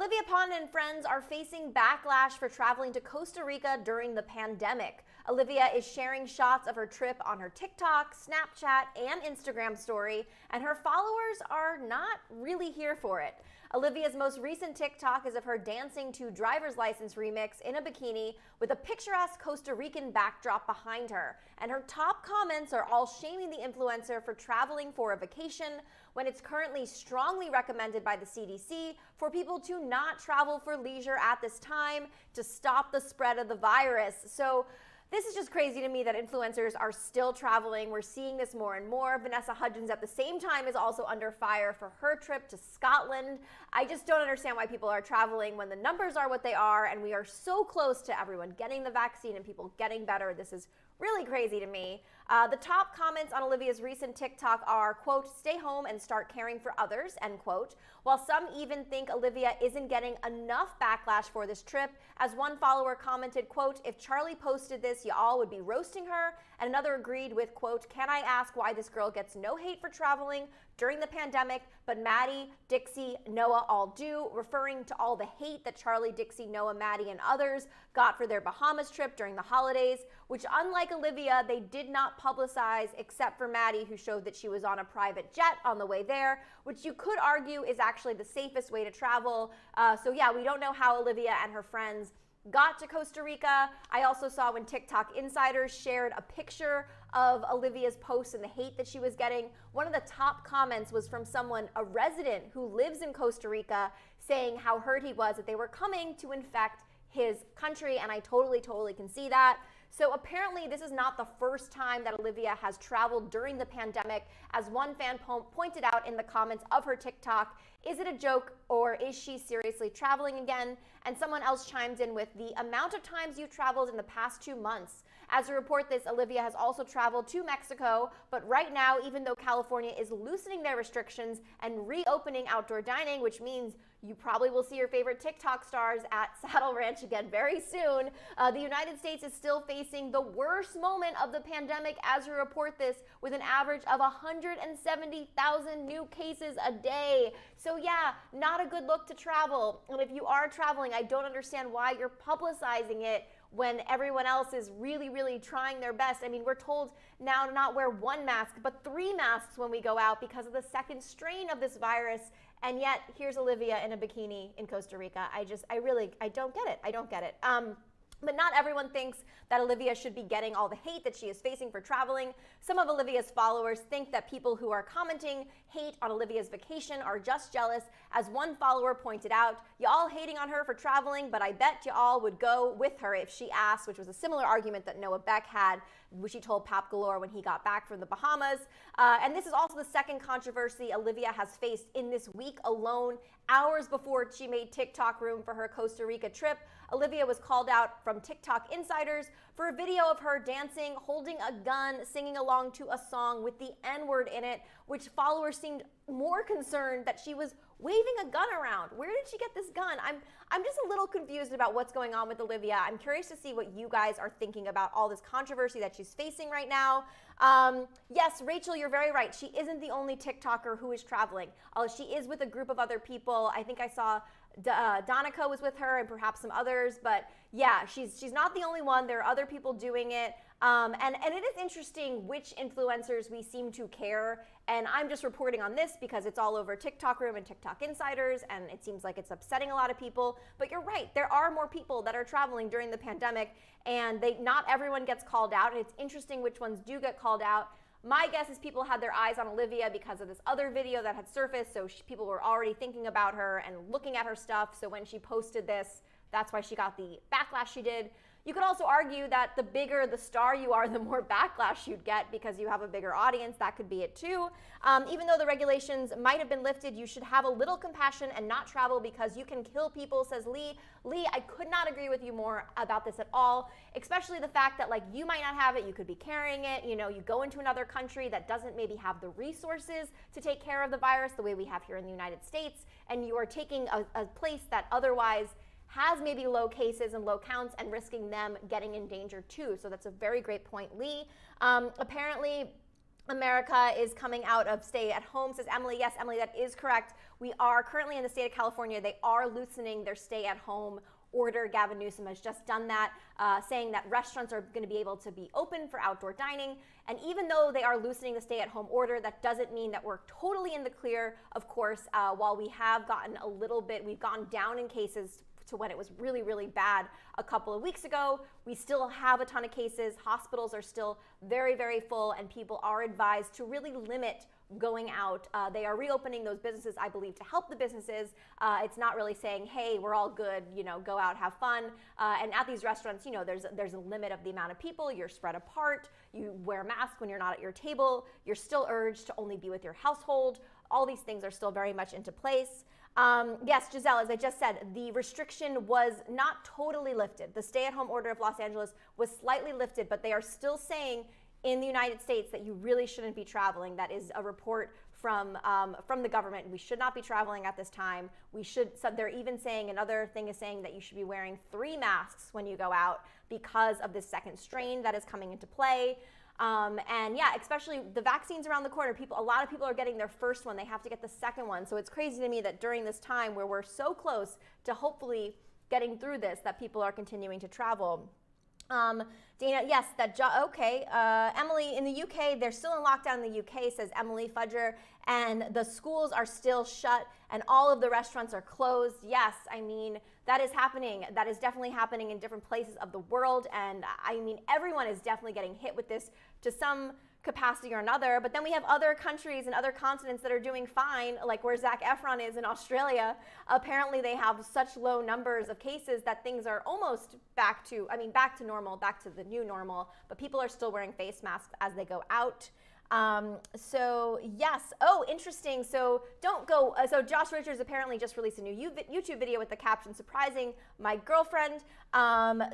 Olivia Ponton and friends are facing backlash for traveling to Costa Rica during the pandemic. Olivia is sharing shots of her trip on her TikTok, Snapchat, and Instagram story, and her followers are not really here for it. Olivia's most recent TikTok is of her dancing to Driver's License remix in a bikini with a picturesque Costa Rican backdrop behind her. And her top comments are all shaming the influencer for traveling for a vacation when it's currently strongly recommended by the CDC for people to not travel for leisure at this time to stop the spread of the virus. So this is just crazy to me that influencers are still traveling. We're seeing this more and more. Vanessa Hudgens at the same time is also under fire for her trip to Scotland. I just don't understand why people are traveling when the numbers are what they are and we are so close to everyone getting the vaccine and people getting better. This is really crazy to me. The top comments on Olivia's recent TikTok are, quote, "stay home and start caring for others," end quote. While some even think Olivia isn't getting enough backlash for this trip, as one follower commented, quote, "if Charlie posted this, y'all would be roasting her," and another agreed with, quote, "can I ask why this girl gets no hate for traveling during the pandemic, but Maddie, Dixie, Noah all do," referring to all the hate that Charlie, Dixie, Noah, Maddie, and others got for their Bahamas trip during the holidays, which unlike Olivia, they did not publicize except for Maddie, who showed that she was on a private jet on the way there, which you could argue is actually the safest way to travel. So yeah, we don't know how Olivia and her friends got to Costa Rica. I also saw when TikTok insiders shared a picture of Olivia's post and the hate that she was getting. One of the top comments was from someone, a resident who lives in Costa Rica, saying how hurt he was that they were coming to infect his country, and I totally can see that. So apparently this is not the first time that Olivia has traveled during the pandemic. As one fan pointed out in the comments of her TikTok, is it a joke or is she seriously traveling again? And someone else chimed in with the amount of times you traveled in the past 2 months. As a report this, Olivia has also traveled to Mexico, but right now, even though California is loosening their restrictions and reopening outdoor dining, which means you probably will see your favorite TikTok stars at Saddle Ranch again very soon, the United States is still facing the worst moment of the pandemic as we report this, with an average of 170,000 new cases a day. So yeah, not a good look to travel. And if you are traveling, I don't understand why you're publicizing it when everyone else is really trying their best. I mean, we're told now to not wear 1 mask, but 3 masks when we go out because of the second strain of this virus. And yet here's Olivia in a bikini in Costa Rica. I don't get it. I don't get it. But not everyone thinks that Olivia should be getting all the hate that she is facing for traveling. Some of Olivia's followers think that people who are commenting hate on Olivia's vacation are just jealous. As one follower pointed out, y'all hating on her for traveling, but I bet y'all would go with her if she asked, which was a similar argument that Noah Beck had, which he told Pap Galore when he got back from the Bahamas. And this is also the second controversy Olivia has faced in this week alone. Hours before she made TikTok room for her Costa Rica trip, Olivia was called out from TikTok insiders for a video of her dancing, holding a gun, singing along to a song with the N-word in it, which followers seemed more concerned that she was waving a gun around. Where did she get this gun? I'm just a little confused about what's going on with Olivia. I'm curious to see what you guys are thinking about all this controversy that she's facing right now. Yes, Rachel, you're very right. She isn't the only TikToker who is traveling. She is with a group of other people. I think I saw Donica was with her and perhaps some others, but yeah, she's not the only one. There are other people doing it. And it is interesting which influencers we seem to care. And I'm just reporting on this because it's all over TikTok Room and TikTok Insiders, and it seems like it's upsetting a lot of people. But you're right, there are more people that are traveling during the pandemic, and not everyone gets called out. And it's interesting which ones do get called out. My guess is people had their eyes on Olivia because of this other video that had surfaced, so people were already thinking about her and looking at her stuff. So when she posted this, that's why she got the backlash she did. You could also argue that the bigger the star you are, the more backlash you'd get because you have a bigger audience. That could be it too. Even though the regulations might have been lifted, you should have a little compassion and not travel because you can kill people, says Lee. Lee, I could not agree with you more about this at all, especially the fact that you might not have it, you could be carrying it, you go into another country that doesn't maybe have the resources to take care of the virus the way we have here in the United States, and you are taking a place that otherwise has maybe low cases and low counts and risking them getting in danger too. So that's a very great point, Lee. Apparently, America is coming out of stay at home, says Emily. Yes, Emily, that is correct. We are currently in the state of California. They are loosening their stay at home order. Gavin Newsom has just done that, saying that restaurants are going to be able to be open for outdoor dining. And even though they are loosening the stay at home order, that doesn't mean that we're totally in the clear. Of course, while we have gotten a little bit, we've gone down in cases to when it was really, really bad a couple of weeks ago. We still have a ton of cases. Hospitals are still very, very full, and people are advised to really limit going out. They are reopening those businesses, I believe, to help the businesses. It's not really saying, hey, we're all good, go out, have fun. And at these restaurants, there's a limit of the amount of people. You're spread apart. You wear a mask when you're not at your table. You're still urged to only be with your household. All these things are still very much into place. Yes, Giselle, as I just said, the restriction was not totally lifted. The stay-at-home order of Los Angeles was slightly lifted, but they are still saying in the United States that you really shouldn't be traveling. That is a report from the government. We should not be traveling at this time. So they're even saying, another thing is saying that you should be wearing 3 masks when you go out because of this second strain that is coming into play. And yeah, especially the vaccines around the corner. A lot of people are getting their first one. They have to get the second one. So it's crazy to me that during this time where we're so close to hopefully getting through this, that people are continuing to travel. Dana, yes, okay. Emily, in the UK, they're still in lockdown in the UK, says Emily Fudger, and the schools are still shut and all of the restaurants are closed. Yes, I mean, that is happening. That is definitely happening in different places of the world. And I mean, everyone is definitely getting hit with this to some capacity or another. But then we have other countries and other continents that are doing fine, like where Zac Efron is in Australia. Apparently they have such low numbers of cases that things are almost back to normal, back to the new normal, but people are still wearing face masks as they go out. So yes. Oh, interesting. So so Josh Richards apparently just released a new YouTube video with the caption, "Surprising my girlfriend."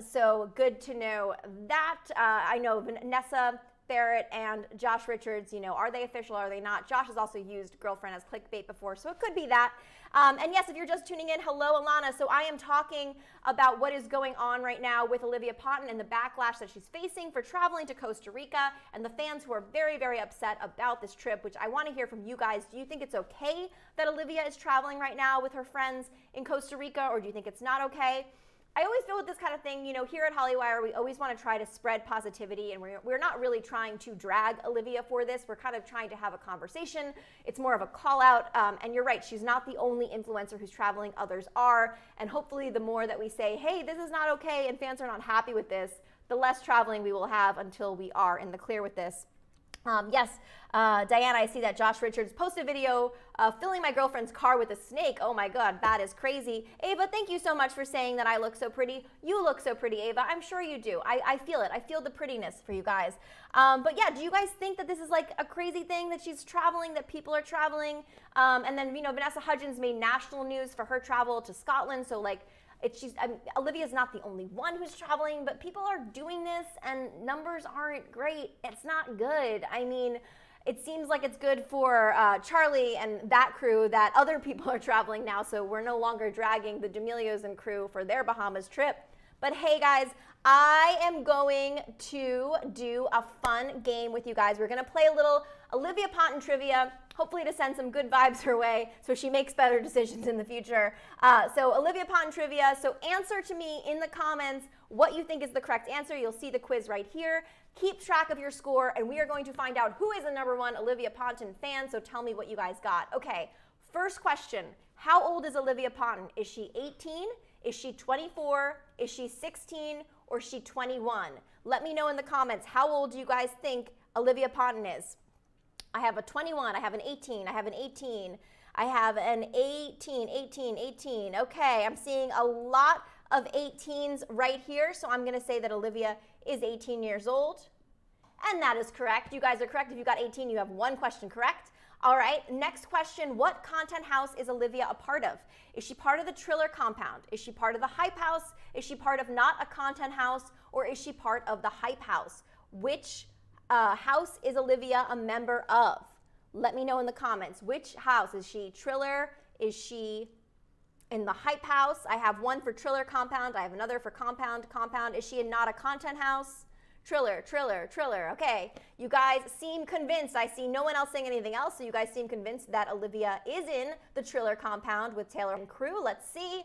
So good to know that. I know Vanessa Barrett and Josh Richards, are they official? Are they not? Josh has also used girlfriend as clickbait before, so it could be that. And yes, if you're just tuning in, hello, Alana. So I am talking about what is going on right now with Olivia Ponton and the backlash that she's facing for traveling to Costa Rica, and the fans who are very, very upset about this trip, which I want to hear from you guys. Do you think it's okay that Olivia is traveling right now with her friends in Costa Rica, or do you think it's not okay? I always feel with this kind of thing, here at Hollywire, we always want to try to spread positivity, and we're not really trying to drag Olivia for this. We're kind of trying to have a conversation. It's more of a call out, and you're right, she's not the only influencer who's traveling, others are, and hopefully the more that we say, hey, this is not okay, and fans are not happy with this, the less traveling we will have until we are in the clear with this. Yes, Diana, I see that Josh Richards posted a video filling my girlfriend's car with a snake. Oh my God, that is crazy. Ava, thank you so much for saying that I look so pretty. You look so pretty, Ava. I'm sure you do. I feel it. I feel the prettiness for you guys. But yeah, do you guys think that this is like a crazy thing that she's traveling, that people are traveling? And then, Vanessa Hudgens made national news for her travel to Scotland. So like, Olivia's not the only one who's traveling, but people are doing this and numbers aren't great. It's not good. I mean, it seems like it's good for Charlie and that crew that other people are traveling now, so we're no longer dragging the D'Amelios and crew for their Bahamas trip. But hey guys, I am going to do a fun game with you guys. We're gonna play a little Olivia Ponton trivia, hopefully to send some good vibes her way so she makes better decisions in the future. So Olivia Ponton trivia, so answer to me in the comments what you think is the correct answer. You'll see the quiz right here. Keep track of your score, and we are going to find out who is the #1 Olivia Ponton fan, so tell me what you guys got. Okay, first question, how old is Olivia Ponton? Is she 18? Is she 24? Is she 16? Or is she 21? Let me know in the comments, how old do you guys think Olivia Ponton is? I have a 21, I have an 18, I have an 18, I have an 18. Okay, I'm seeing a lot of 18s right here, so I'm gonna say that Olivia is 18 years old. And that is correct. You guys are correct. If you got 18, you have one question correct. All right, next question, what content house is Olivia a part of? Is she part of the Triller compound? Is she part of the Hype House? Is she part of not a content house? Or is she part of the Hype House? Which house is Olivia a member of? Let me know in the comments. Which house? Is she Triller? Is she in the Hype House? I have one for Triller compound. I have another for compound. Is she in not a content house? Triller, Triller, Triller. Okay, you guys seem convinced. I see no one else saying anything else, so you guys seem convinced that Olivia is in the Triller compound with Tayler and crew. Let's see.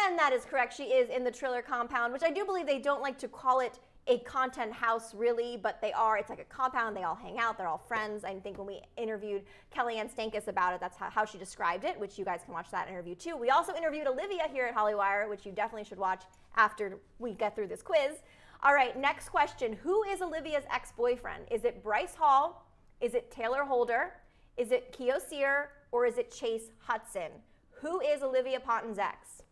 And that is correct. She is in the Triller compound, which I do believe they don't like to call it a content house really, but they are. It's like a compound. They all hang out. They're all friends. I think when we interviewed Kellyanne Stankus about it, that's how she described it, which you guys can watch that interview too. We also interviewed Olivia here at Hollywire, which you definitely should watch after we get through this quiz. All right, next question. Who is Olivia's ex-boyfriend? Is it Bryce Hall? Is it Taylor Holder? Is it Keo Sear? Or is it Chase Hudson? Who is Olivia Ponton's ex?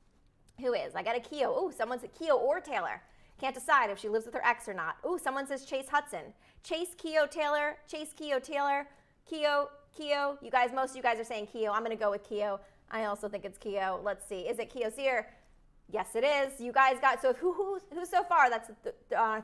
Who is? I got a Keo. Oh, someone said Keo or Taylor. Can't decide if she lives with her ex or not. Oh, someone says Chase Hudson. Chase, Keo, Taylor. Chase, Keo, Taylor. Keo. You guys, most of you guys are saying Keo. I'm going to go with Keo. I also think it's Keo. Let's see. Is it Keo Sear? Yes, it is. You guys got, so who so far? That's the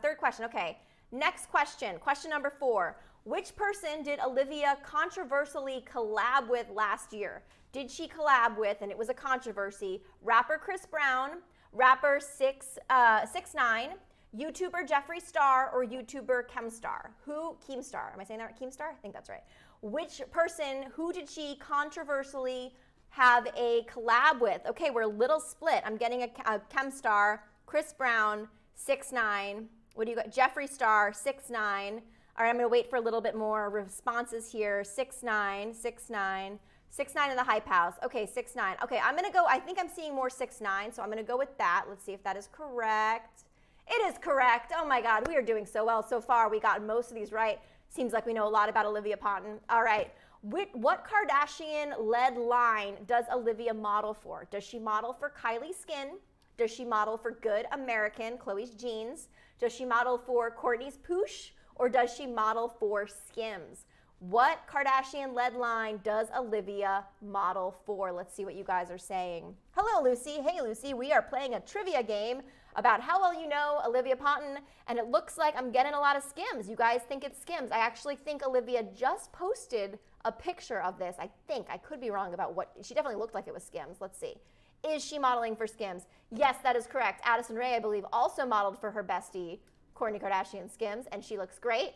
third question. Okay, next question. Question number 4. Which person did Olivia controversially collab with last year? Did she collab with, and it was a controversy, rapper Chris Brown, rapper 6ix9ine, YouTuber Jeffree Star, or YouTuber Keemstar? Keemstar. Am I saying that right? Keemstar? I think that's right. Which person, who did she controversially have a collab with? Okay, we're a little split. I'm getting a Keemstar, Chris Brown, 6ix9ine. What do you got? Jeffree Star, 6ix9ine. All right, I'm going to wait for a little bit more responses here. 6ix9ine, 6ix9ine in the Hype House. Okay, 6ix9ine. Okay, I'm going to go, I think I'm seeing more 6ix9ine, so I'm going to go with that. Let's see if that is correct. It is correct. Oh my God, we are doing so well so far. We got most of these right. Seems like we know a lot about Olivia Ponton. All right. What Kardashian-led line does Olivia model for? Does she model for Kylie Skin? Does she model for Good American, Chloe's Jeans? Does she model for Kourtney's Poosh? Or does she model for Skims? What Kardashian-led line does Olivia model for? Let's see what you guys are saying. Hello, Lucy. Hey, Lucy. We are playing a trivia game about how well you know Olivia Ponton, and it looks like I'm getting a lot of Skims. You guys think it's Skims. I actually think Olivia just posted a picture of this. I think. I could be wrong about what. She definitely looked like it was Skims. Let's see. Is she modeling for Skims? Yes, that is correct. Addison Ray, I believe, also modeled for her bestie, Kourtney Kardashian Skims, and she looks great.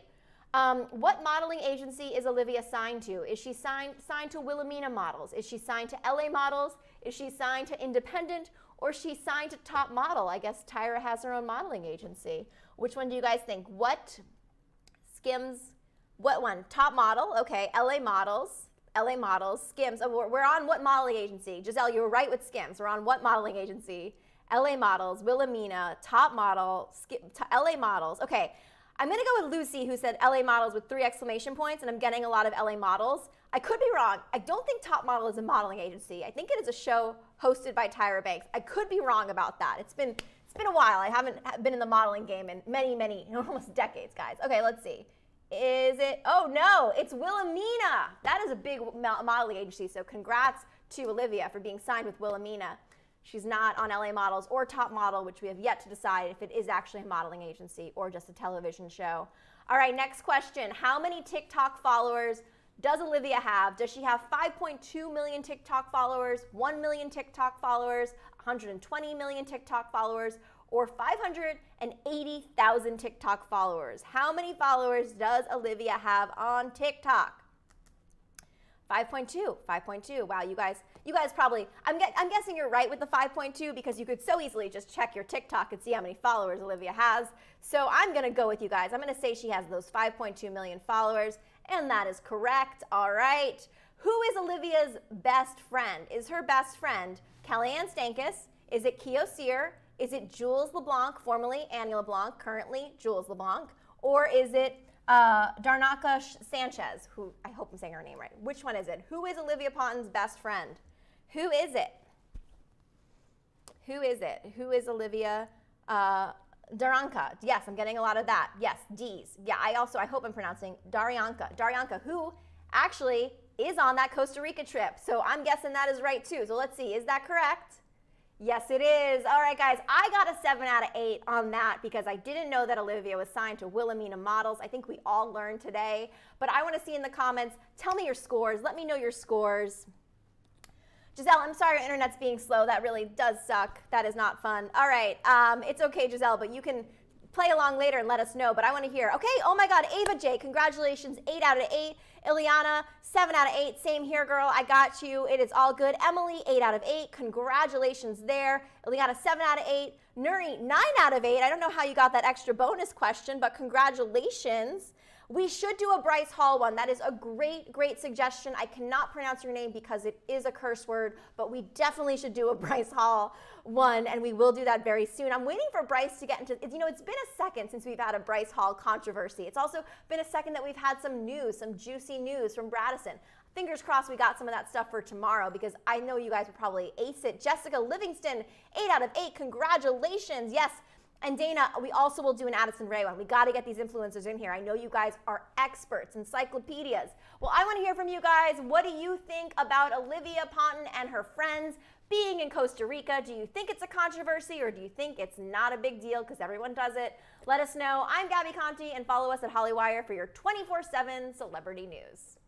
What modeling agency is Olivia signed to? Is she signed to Wilhelmina Models? Is she signed to LA Models? Is she signed to Independent? Or is she signed to Top Model? I guess Tyra has her own modeling agency. Which one do you guys think? What Skims? What one? Top Model. Okay. LA Models. LA Models. Skims. Oh, we're on what modeling agency? Giselle, you were right with Skims. We're on what modeling agency? LA Models, Wilhelmina, Top Model, LA Models. Okay. I'm going to go with Lucy, who said LA Models with 3 exclamation points, and I'm getting a lot of LA Models. I could be wrong. I don't think Top Model is a modeling agency. I think it is a show hosted by Tyra Banks. I could be wrong about that. It's been a while. I haven't been in the modeling game in many, almost decades, guys. Okay, let's see. Is it? Oh, no, it's Wilhelmina. That is a big modeling agency, so congrats to Olivia for being signed with Wilhelmina. She's not on LA Models or Top Model, which we have yet to decide if it is actually a modeling agency or just a television show. All right, next question. How many TikTok followers does Olivia have? Does she have 5.2 million TikTok followers, 1 million TikTok followers, 120 million TikTok followers, or 580,000 TikTok followers? How many followers does Olivia have on TikTok? 5.2. Wow, you guys probably, I'm guessing you're right with the 5.2 because you could so easily just check your TikTok and see how many followers Olivia has. So I'm going to go with you guys. I'm going to say she has those 5.2 million followers, and that is correct. All right. Who is Olivia's best friend? Is her best friend Kellyanne Stankus? Is it Keo Sear? Is it Jules LeBlanc, formerly Annie LeBlanc, currently Jules LeBlanc? Or is it Darnaka Sanchez, who I hope I'm saying her name right. Which one is it? Who is Olivia Ponton's best friend? Who is it? Who is it? Who is Olivia? Darnaka. Yes, I'm getting a lot of that. Yes, D's. Yeah, I hope I'm pronouncing Daryanka. Daryanka, who actually is on that Costa Rica trip. So I'm guessing that is right too. So let's see, is that correct? Yes, it is. All right, guys, I got a 7 out of 8 on that because I didn't know that Olivia was signed to Wilhelmina Models. I think we all learned today. But I want to see in the comments, tell me your scores. Let me know your scores. Giselle, I'm sorry your internet's being slow. That really does suck. That is not fun. All right, it's okay, Giselle, but you can play along later and let us know, but I want to hear. Okay, oh my God, Ava J, congratulations, 8 out of 8. Ileana, 7 out of 8. Same here, girl. I got you. It is all good. Emily, 8 out of 8. Congratulations there. Ileana, 7 out of 8. Nuri, 9 out of 8. I don't know how you got that extra bonus question, but congratulations. We should do a Bryce Hall one. That is a great, great suggestion. I cannot pronounce your name because it is a curse word, but we definitely should do a Bryce Hall one, and we will do that very soon. I'm waiting for Bryce to get into, you know, it's been a second since we've had a Bryce Hall controversy. It's also been a second that we've had some news, some juicy news from Bradison. Fingers crossed we got some of that stuff for tomorrow because I know you guys would probably ace it. Jessica Livingston, 8 out of 8. Congratulations. Yes. And Dana, we also will do an Addison Ray one. We got to get these influencers in here. I know you guys are experts, encyclopedias. Well, I want to hear from you guys. What do you think about Olivia Ponton and her friends being in Costa Rica? Do you think it's a controversy or do you think it's not a big deal because everyone does it? Let us know. I'm Gabby Conti and follow us at Hollywire for your 24/7 celebrity news.